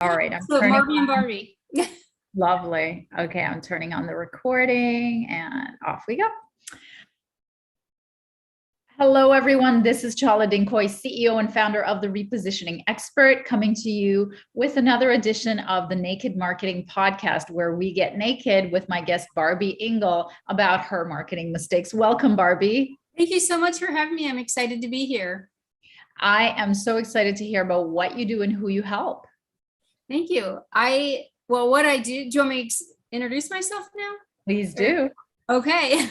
All right, I'm So turning Barbie and on, Barbie. lovely. Okay, I'm turning on the recording and off we go. Hello, everyone. This is Chala Dinkoy, CEO and founder of The Repositioning Expert, coming to you with another edition of the Naked Marketing Podcast, where we get naked with my guest, Barby Ingle, about her marketing mistakes. Welcome, Barbie. Thank you so much for having me. I'm excited to be here. I am so excited to hear about what you do and who you help. Thank you. What I do you want me to introduce myself now? Please do. Okay.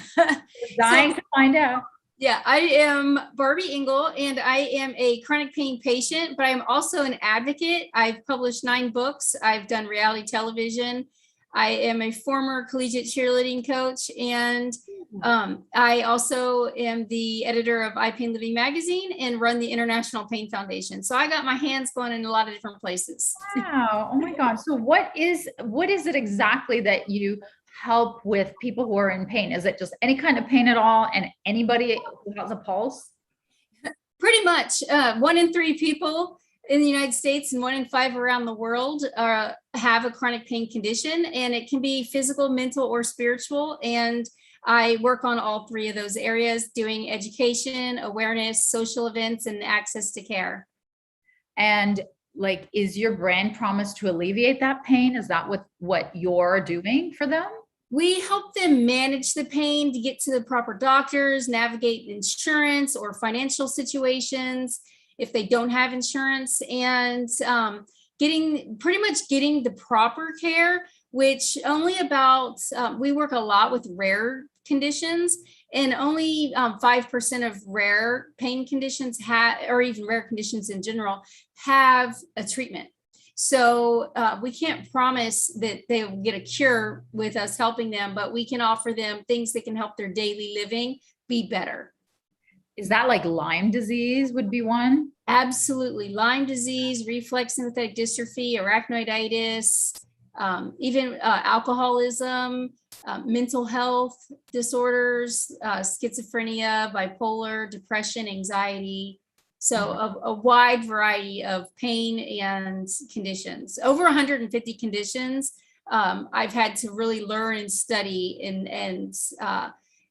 Dying to find out. Yeah, I am Barby Ingle, and I am a chronic pain patient, but I'm also an advocate. I've published 9 books. I've done reality television. I am a former collegiate cheerleading coach, and I also am the editor of I Pain Living magazine and run the International Pain Foundation. So I got my hands going in a lot of different places. Wow. Oh my God. So what is it exactly that you help with people who are in pain? Is it just any kind of pain at all and anybody who has a pulse? Pretty much 1 in 3 people in the United States and 1 in 5 around the world have a chronic pain condition, and it can be physical, mental, or spiritual. And I work on all 3 of those areas, doing education, awareness, social events, and access to care. And like, is your brand promise to alleviate that pain? Is that what you're doing for them? We help them manage the pain to get to the proper doctors, navigate insurance or financial situations if they don't have insurance, and getting the proper care, which only about, we work a lot with rare conditions, and only 5% of rare pain conditions or even rare conditions in general, have a treatment. So we can't promise that they'll get a cure with us helping them, but we can offer them things that can help their daily living be better. Is that like Lyme disease would be one? Absolutely. Lyme disease, reflex sympathetic dystrophy, arachnoiditis, even alcoholism, mental health disorders, schizophrenia, bipolar, depression, anxiety. So a wide variety of pain and conditions, over 150 conditions. I've had to really learn and study and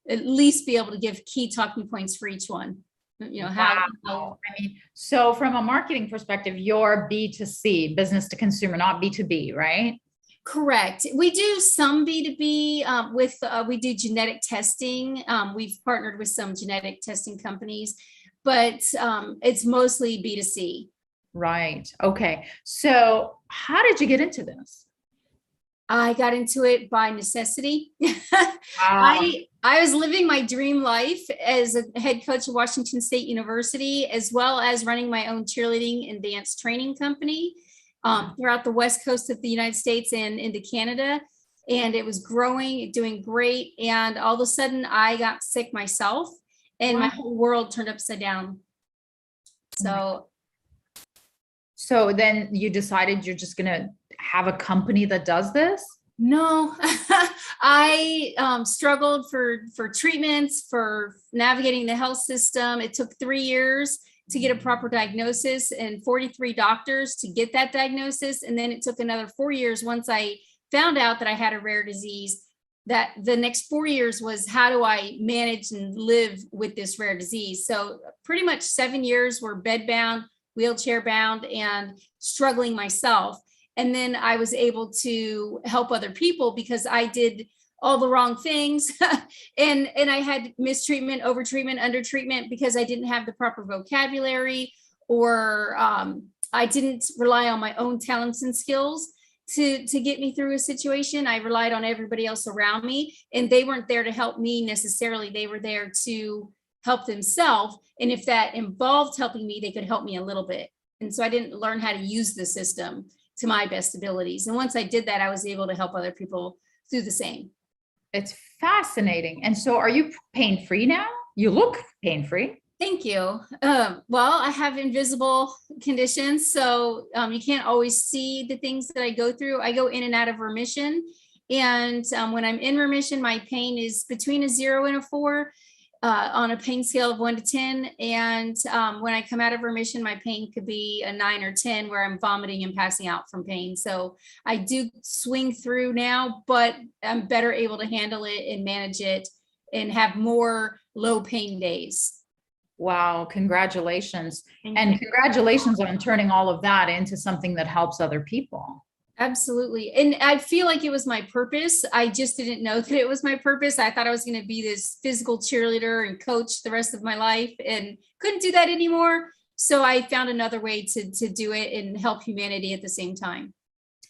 at least be able to give key talking points for each one. Wow. I mean, so from a marketing perspective, you're B2C, business to consumer, not B2B, right? Correct. We do some B2B we do genetic testing. We've partnered with some genetic testing companies, but it's mostly B2C. Right. Okay. So how did you get into this? I got into it by necessity. Wow. I was living my dream life as a head coach at Washington State University, as well as running my own cheerleading and dance training company throughout the West Coast of the United States and into Canada. And it was growing, doing great. And all of a sudden I got sick myself, and my whole world turned upside down. So then you decided you're just going to have a company that does this? No, I struggled for treatments, for navigating the health system. It took 3 years to get a proper diagnosis and 43 doctors to get that diagnosis. And then it took another 4 years once I found out that I had a rare disease. That the next 4 years was, how do I manage and live with this rare disease? So pretty much 7 years were bedbound, wheelchair bound, and struggling myself. And then I was able to help other people because I did all the wrong things. and I had mistreatment, overtreatment, undertreatment because I didn't have the proper vocabulary, or I didn't rely on my own talents and skills to get me through a situation. I relied on everybody else around me, and they weren't there to help me necessarily. They were there to help themselves. And if that involved helping me, they could help me a little bit. And so I didn't learn how to use the system to my best abilities. And once I did that, I was able to help other people through the same. It's fascinating. And so are you pain-free now? You look pain-free. Thank you. Well, I have invisible conditions, so you can't always see the things that I go through. I go in and out of remission. And when I'm in remission, my pain is between a 0 and a 4. on a pain scale of 1 to 10. And when I come out of remission, my pain could be a 9 or 10, where I'm vomiting and passing out from pain. So I do swing through now, but I'm better able to handle it and manage it and have more low pain days. Wow, congratulations. Thank And you. congratulations on turning all of that into something that helps other people. Absolutely. And I feel like it was my purpose. I just didn't know that it was my purpose. I thought I was going to be this physical cheerleader and coach the rest of my life, and couldn't do that anymore. So I found another way to do it and help humanity at the same time.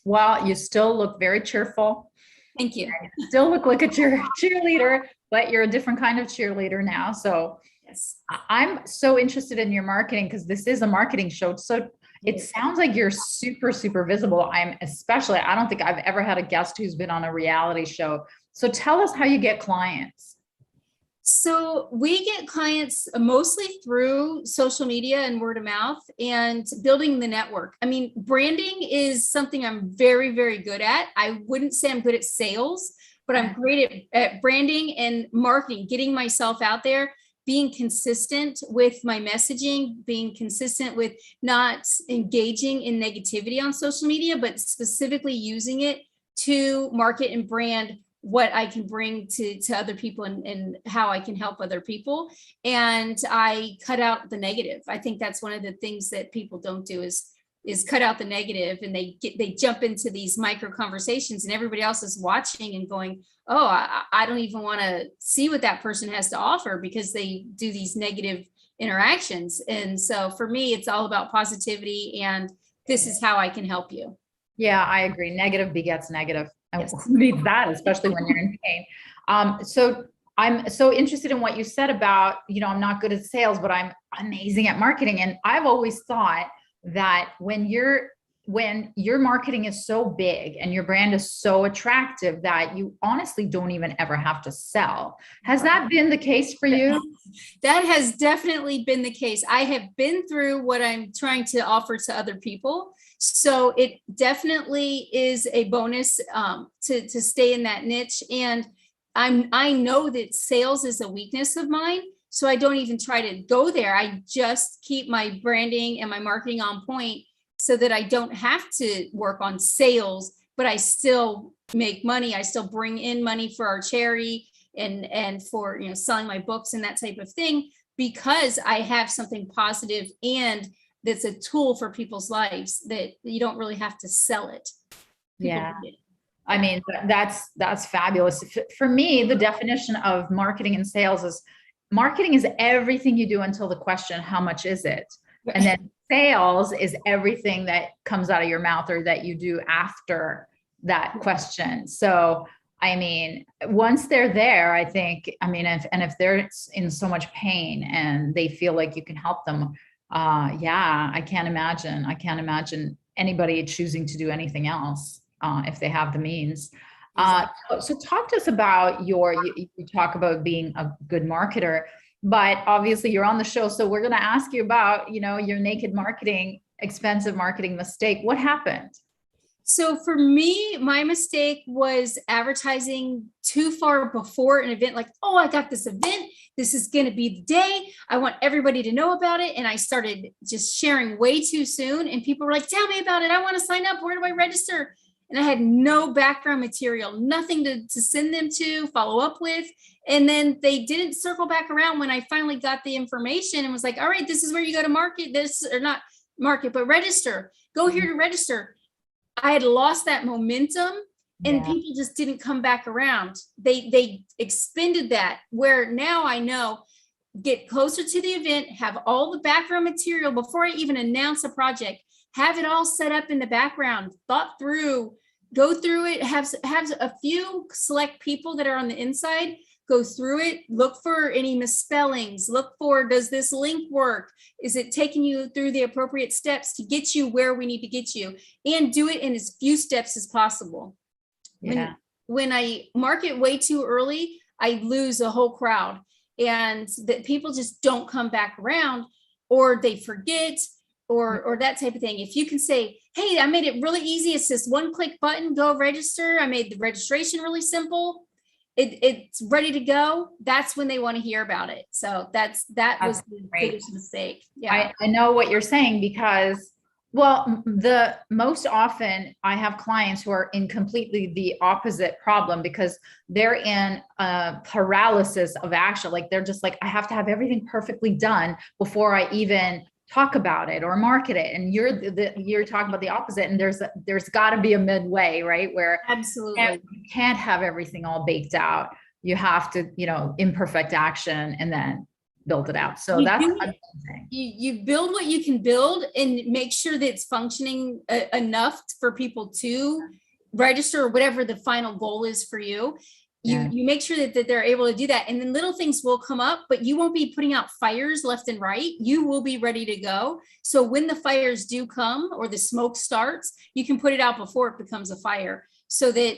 Well, you still look very cheerful. Thank you. You still look like a cheerleader, but you're a different kind of cheerleader now. So Yes. I'm so interested in your marketing, because this is a marketing show. So it sounds like you're super, super visible. I don't think I've ever had a guest who's been on a reality show. So tell us how you get clients. So we get clients mostly through social media and word of mouth and building the network. I mean, branding is something I'm very, very good at. I wouldn't say I'm good at sales, but I'm great at branding and marketing, getting myself out there, being consistent with my messaging, being consistent with not engaging in negativity on social media, but specifically using it to market and brand what I can bring to other people and how I can help other people. And I cut out the negative. I think that's one of the things that people don't do is cut out the negative, and they jump into these micro conversations, and everybody else is watching and going, oh, I don't even want to see what that person has to offer, because they do these negative interactions. And so for me, it's all about positivity, and this is how I can help you. Yeah, I agree. Negative begets negative. Yes. Who needs that, especially when you're in pain? So I'm so interested in what you said about, I'm not good at sales, but I'm amazing at marketing. And I've always thought that when your marketing is so big and your brand is so attractive that you honestly don't even ever have to sell. Has that been the case for you? That has definitely been the case. I have been through what I'm trying to offer to other people. So it definitely is a bonus to stay in that niche. And I know that sales is a weakness of mine. So I don't even try to go there. I just keep my branding and my marketing on point so that I don't have to work on sales, but I still make money. I still bring in money for our charity and for selling my books and that type of thing, because I have something positive and that's a tool for people's lives that you don't really have to sell it. Yeah. I mean, that's fabulous. For me, the definition of marketing and sales is marketing is everything you do until the question, how much is it? And then sales is everything that comes out of your mouth or that you do after that question. So, I mean, once they're there, I think, if they're in so much pain and they feel like you can help them, I can't imagine anybody choosing to do anything else if they have the means. So talk to us about you talk about being a good marketer, but obviously you're on the show. So we're going to ask you about, your naked marketing, expensive marketing mistake. What happened? So for me, my mistake was advertising too far before an event, like, oh, I got this event. This is going to be the day. I want everybody to know about it. And I started just sharing way too soon. And people were like, tell me about it. I want to sign up. Where do I register? And I had no background material, nothing to send them to follow up with. And then they didn't circle back around when I finally got the information and was like, all right, this is where you go to market this, or not market, but register. Go here to register. I had lost that momentum and people just didn't come back around. They expended that, where now I know, get closer to the event, have all the background material before I even announce a project, have it all set up in the background, thought through, go through it, have a few select people that are on the inside, go through it, look for any misspellings, look for, does this link work? Is it taking you through the appropriate steps to get you where we need to get you? And do it in as few steps as possible. Yeah. When I market way too early, I lose a whole crowd, and that people just don't come back around, or they forget, or that type of thing. If you can say, hey, I made it really easy. It's this one-click button, go register. I made the registration really simple. it's ready to go, that's when they want to hear about it. So that was the biggest mistake. Yeah. I know what you're saying because, well, the most often I have clients who are in completely the opposite problem because they're in paralysis of action. Like they're just like, I have to have everything perfectly done before I even talk about it or market it. And you're talking about the opposite. And there's got to be a midway, right? Where Absolutely you can't have everything all baked out. You have to, imperfect action and then build it out. So that's amazing. You build what you can build and make sure that it's functioning enough for people to register or whatever the final goal is for you. You make sure that they're able to do that. And then little things will come up, but you won't be putting out fires left and right. You will be ready to go. So when the fires do come or the smoke starts, you can put it out before it becomes a fire. So that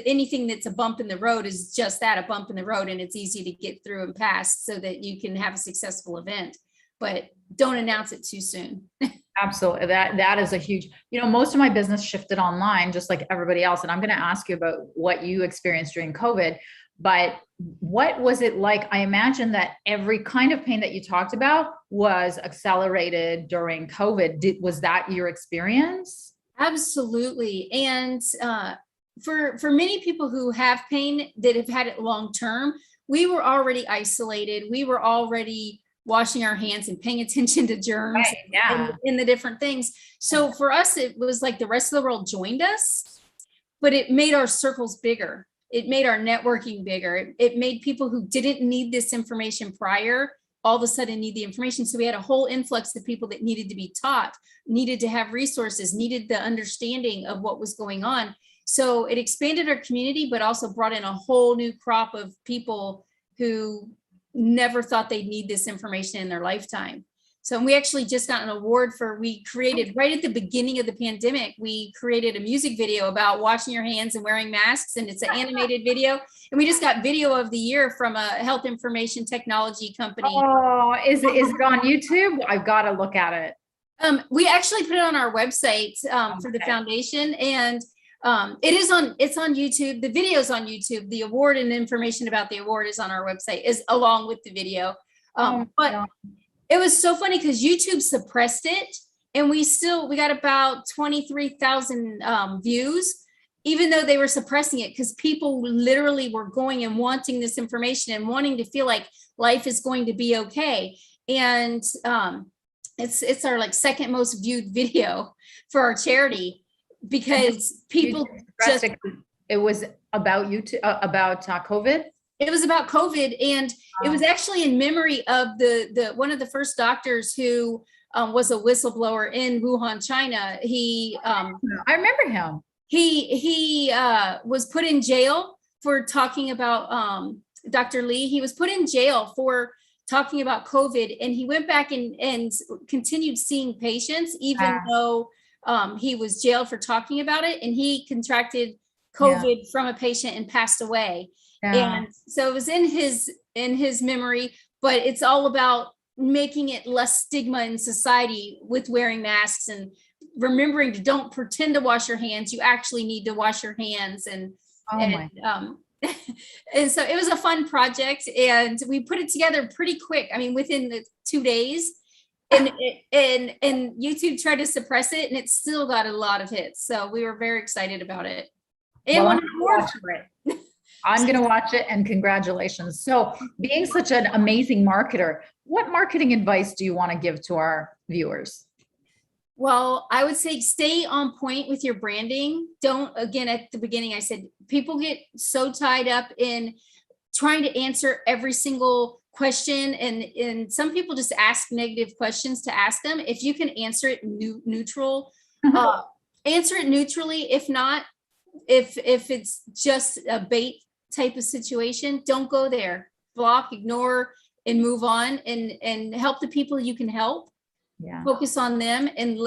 anything that's a bump in the road is just that, a bump in the road, and it's easy to get through and past so that you can have a successful event, but don't announce it too soon. Absolutely. That is a huge, most of my business shifted online just like everybody else. And I'm going to ask you about what you experienced during COVID, but what was it like? I imagine that every kind of pain that you talked about was accelerated during COVID. Was that your experience? Absolutely. And for many people who have pain that have had it long term, we were already isolated. We were already washing our hands and paying attention to germs and the different things. So for us, it was like the rest of the world joined us, but it made our circles bigger. It made our networking bigger. It made people who didn't need this information prior all of a sudden need the information. So we had a whole influx of people that needed to be taught, needed to have resources, needed the understanding of what was going on. So it expanded our community, but also brought in a whole new crop of people who never thought they'd need this information in their lifetime. So we actually just got an award we created right at the beginning of the pandemic, we created a music video about washing your hands and wearing masks. And it's an animated video. And we just got video of the year from a health information technology company. Oh, is it on YouTube? I've got to look at it. We actually put it on our website for the foundation, and it's on YouTube. The video's on YouTube. The award and information about the award is on our website, is along with the video. But it was so funny because YouTube suppressed it, and we got about 23,000 views, even though they were suppressing it, because people literally were going and wanting this information and wanting to feel like life is going to be okay. And it's our second most viewed video for our charity, because people it was about about COVID. It was about COVID, and it was actually in memory of the one of the first doctors who was a whistleblower in Wuhan, China. I remember him. He was put in jail for talking about Dr. Lee. He was put in jail for talking about COVID, and he went back and continued seeing patients, even though he was jailed for talking about it, and he contracted COVID from a patient and passed away. And so it was in his memory, but it's all about making it less stigma in society with wearing masks and remembering to don't pretend to wash your hands. You actually need to wash your hands. And so it was a fun project, and we put it together pretty quick. I mean, within the 2 days, and YouTube tried to suppress it, and it still got a lot of hits. So we were very excited about it. And I'm going to watch it, and congratulations. So being such an amazing marketer, what marketing advice do you want to give to our viewers? Well, I would say stay on point with your branding. Again, at the beginning, I said, people get so tied up in trying to answer every single question. And some people just ask negative questions to ask them. If you can answer it neutral, answer it neutrally. If not, if it's just a bait type of situation, don't go there. Block, ignore, and move on, and help the people you can help. Focus on them, and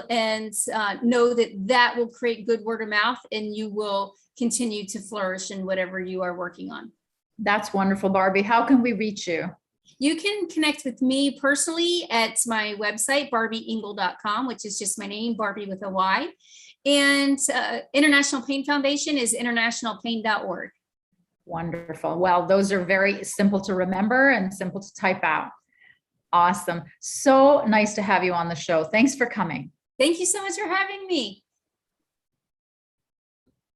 know that will create good word of mouth, and you will continue to flourish in whatever you are working on. That's wonderful, Barbie. How can we reach you? You can connect with me personally at my website, barbyingle.com, which is just my name, Barbie with a Y. And International Pain Foundation is internationalpain.org. Wonderful. Well, those are very simple to remember and simple to type out. Awesome. So nice to have you on the show. Thanks for coming. Thank you so much for having me.